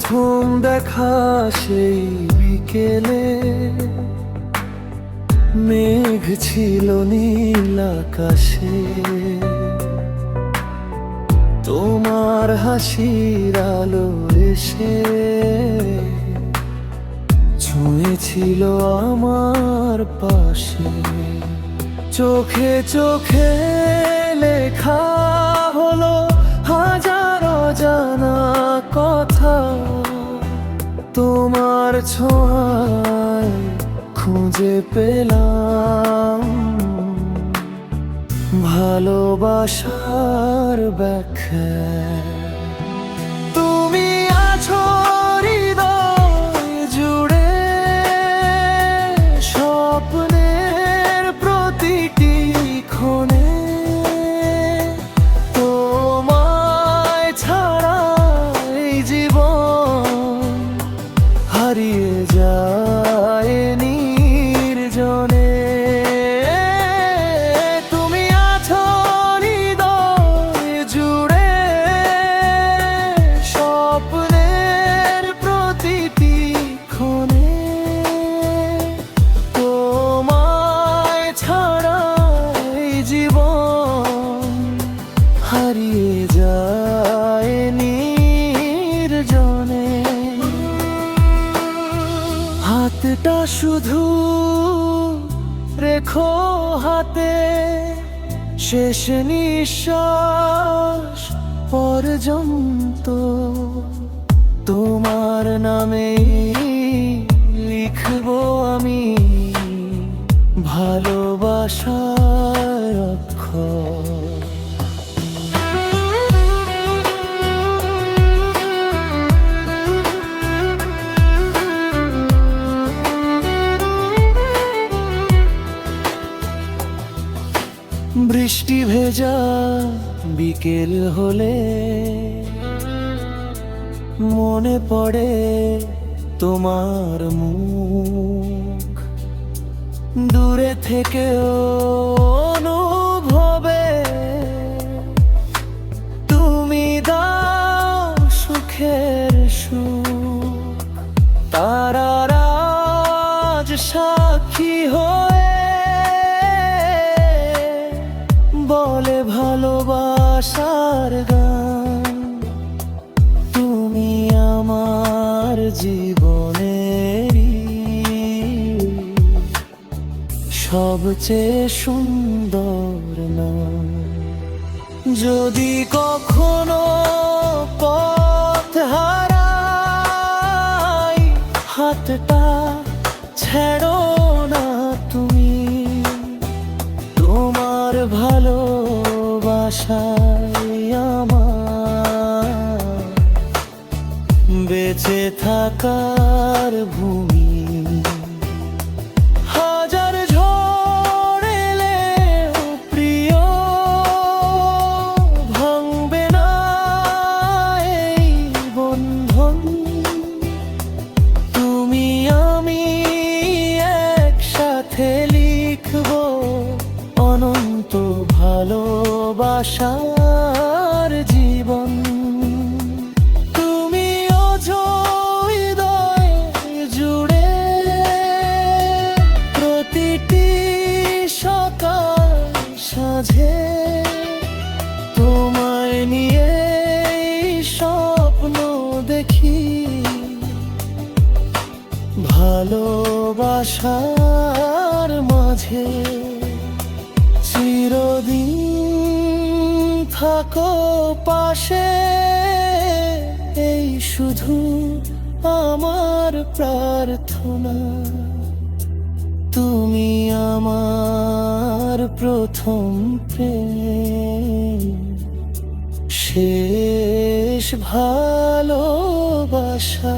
প্রথম দেখা সেই বিকেলে, মেঘ ছিল নীল আকাশে। তোমার হাসির আলো এসে ছুঁয়েছিল আমার পাশে। চোখে চোখে লেখা হলো হাজারো জানা কথা। তোমার ছোঁয়ায় খুঁজে পেলাম ভালোবাসার ব্যাখ্যা। তুমি আছো হৃদয় জুড়ে, স্বপ্নের প্রতিটি ক্ষণে। তোমায় ছাড়া এই জীবন হারিয়ে যায় নির্জনে। তুমি আছো হৃদয় জুড়ে, স্বপ্নের প্রতিটি ক্ষণে। তোমায় ছাড়া এই জীবন হারিয়ে যায় নির্জনে। হাতটা শুধু রেখো হাতে, শেষ নিঃশ্বাস পর্যন্ত তোমার নামে লিখবো আমি ভালোবাসার অক্ষর। বৃষ্টি ভেজা বিকেল হলে মনে পড়ে তোমার মুখ। দূরে থেকেও অনুভবে তুমি দাও সুখের সুখ। তারারা আজ সাক্ষী হয়ে বলে ভালোবাসার গান। তুমি আমার জীবনেরই সবচেয়ে সুন্দর নাম। যদি কখনো পথ হারাই, হাতটা ছেড়ো না তুমি। তোমার ভালোবাসায় আমার বেঁচে থাকার ভূমি। হাজার ঝড় এলেও প্রিয় ভাঙবে না এই বন্ধন। তুমি আমি একসাথে লিখবো অনন্ত ভালোবাসার জীবন। তুমি আছো হৃদয় জুড়ে, প্রতিটি সকাল সাঁঝে তোমায় নিয়ে স্বপ্ন দেখি ভালোবাসার মাঝে। চিরদিন থাকো পাশে, এই শুধু আমার প্রার্থনা। তুমি আমার প্রথম প্রেম, শেষ ভালোবাসা।